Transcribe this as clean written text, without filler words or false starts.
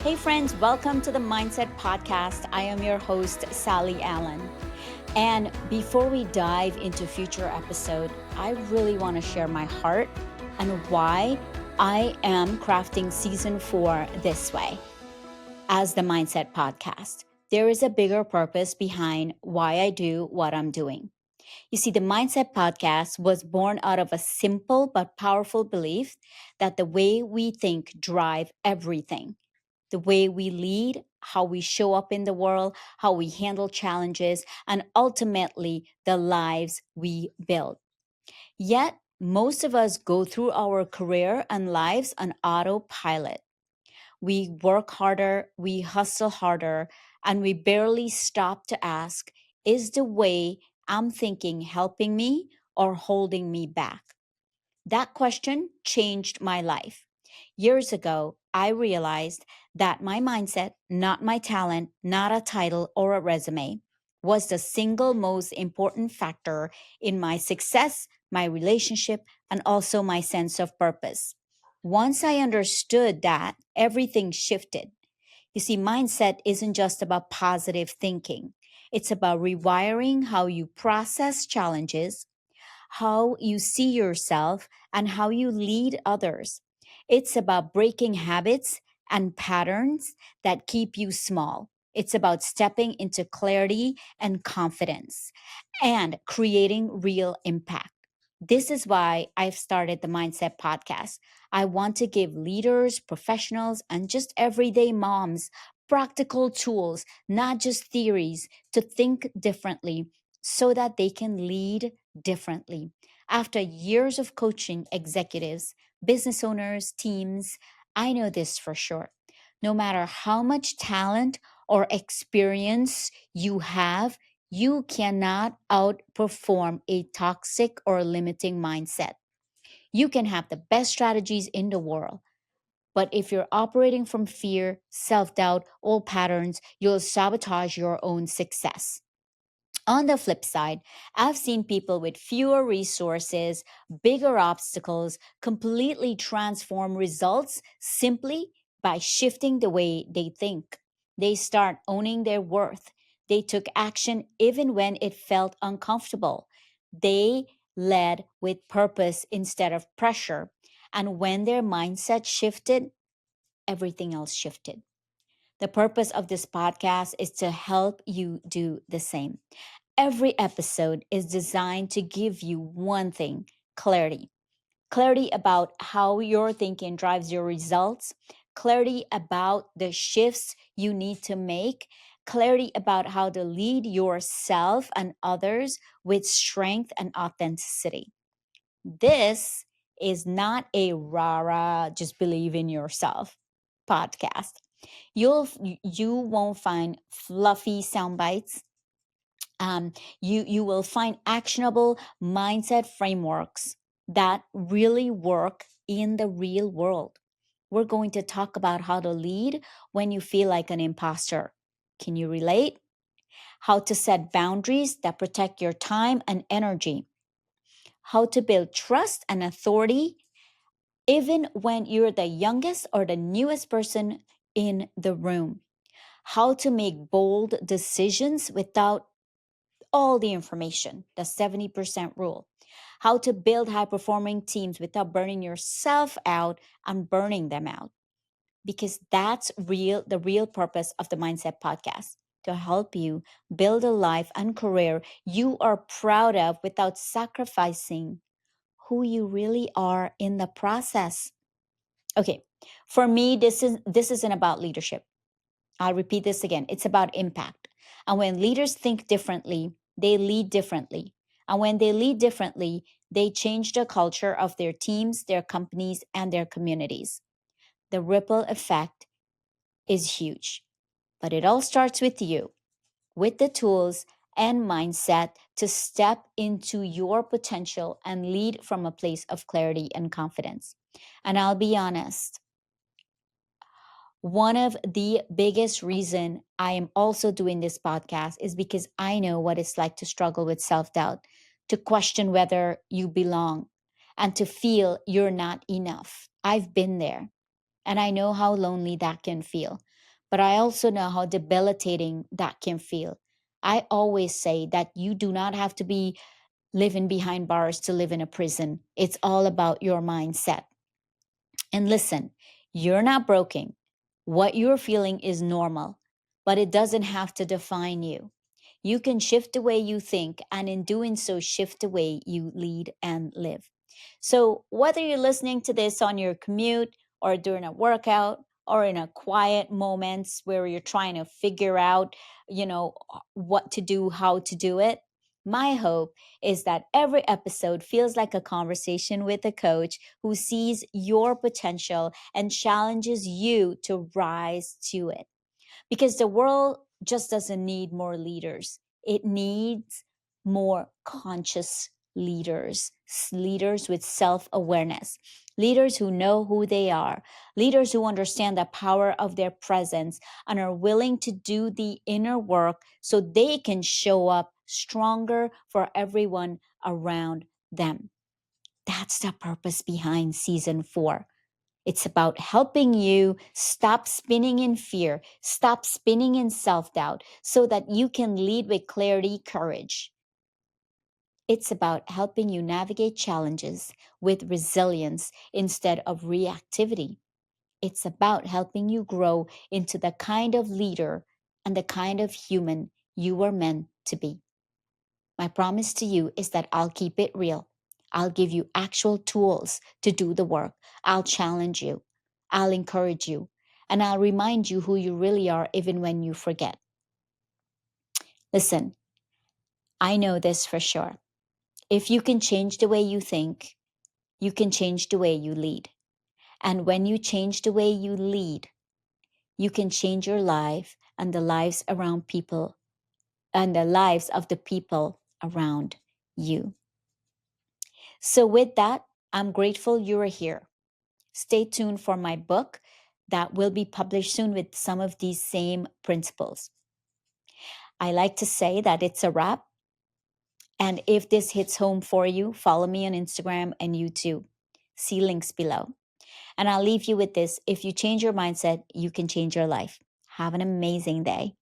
Hey, friends, welcome to the Mindset Podcast. I am your host, Sally Allen. And before we dive into future episode, I really want to share my heart and why I am crafting season 4 this way as the Mindset Podcast. There is a bigger purpose behind why I do what I'm doing. You see, the Mindset Podcast was born out of a simple but powerful belief that the way we think drive everything. The way we lead, how we show up in the world, how we handle challenges, and ultimately the lives we build. Yet, most of us go through our career and lives on autopilot. We work harder, we hustle harder, and we barely stop to ask, is the way I'm thinking helping me or holding me back? That question changed my life. Years ago, I realized that my mindset, not my talent, not a title or a resume, was the single most important factor in my success, my relationship, and also my sense of purpose. Once I understood that, everything shifted. You see, mindset isn't just about positive thinking, it's about rewiring how you process challenges, how you see yourself, and how you lead others. It's about breaking habits and patterns that keep you small. It's about stepping into clarity and confidence and creating real impact. This is why I've started the Mindset Podcast. I want to give leaders, professionals, and just everyday moms practical tools, not just theories, to think differently so that they can lead differently. After years of coaching executives, business owners, teams, I know this for sure. No matter how much talent or experience you have, you cannot outperform a toxic or limiting mindset. You can have the best strategies in the world, but if you're operating from fear, self doubt, old patterns, you'll sabotage your own success. On the flip side, I've seen people with fewer resources, bigger obstacles, completely transform results simply by shifting the way they think. They start owning their worth. They took action even when it felt uncomfortable. They led with purpose instead of pressure. And when their mindset shifted, everything else shifted. The purpose of this podcast is to help you do the same. Every episode is designed to give you one thing: clarity. Clarity about how your thinking drives your results, clarity about the shifts you need to make, clarity about how to lead yourself and others with strength and authenticity. This is not a rara, just believe in yourself podcast. You won't find fluffy sound bites. You will find actionable mindset frameworks that really work in the real world. We're going to talk about how to lead when you feel like an imposter. Can you relate? How to set boundaries that protect your time and energy. How to build trust and authority even when you're the youngest or the newest person in the room. How to make bold decisions without all the information, the 70% rule. How to build high performing teams without burning yourself out and burning them out. Because that's the real purpose of the Mindset Podcast, to help you build a life and career you are proud of without sacrificing who you really are in the process. Okay, for me, this isn't about leadership. I'll repeat this again. It's about impact. And when leaders think differently, they lead differently. And when they lead differently, they change the culture of their teams, their companies, and their communities. The ripple effect is huge. But it all starts with you, with the tools and mindset to step into your potential and lead from a place of clarity and confidence. And I'll be honest, one of the biggest reason I am also doing this podcast is because I know what it's like to struggle with self-doubt, to question whether you belong, and to feel you're not enough. I've been there, and I know how lonely that can feel. but I also know how debilitating that can feel. I always say that you do not have to be living behind bars to live in a prison. It's all about your mindset. And listen, you're not broken. What you're feeling is normal, but it doesn't have to define you. You can shift the way you think, and in doing so, shift the way you lead and live. So, whether you're listening to this on your commute or during a workout or in a quiet moments where you're trying to figure out, what to do, how to do it, my hope is that every episode feels like a conversation with a coach who sees your potential and challenges you to rise to it. Because the world just doesn't need more leaders, it needs more conscious leaders, leaders with self awareness, leaders who know who they are, leaders who understand the power of their presence and are willing to do the inner work so they can show up stronger for everyone around them. That's the purpose behind season 4. It's about helping you stop spinning in fear, stop spinning in self doubt, so that you can lead with clarity, courage. It's about helping you navigate challenges with resilience instead of reactivity. It's about helping you grow into the kind of leader and the kind of human you were meant to be. My promise to you is that I'll keep it real. I'll give you actual tools to do the work. I'll challenge you. I'll encourage you. And I'll remind you who you really are even when you forget. Listen, I know this for sure. If you can change the way you think, you can change the way you lead. And when you change the way you lead, you can change your life and the lives around people and the lives of the people around you. So, with that, I'm grateful you are here. Stay tuned for my book that will be published soon with some of these same principles. I like to say that it's a wrap. And if this hits home for you, follow me on Instagram and YouTube. See links below. And I'll leave you with this: if you change your mindset, you can change your life. Have an amazing day.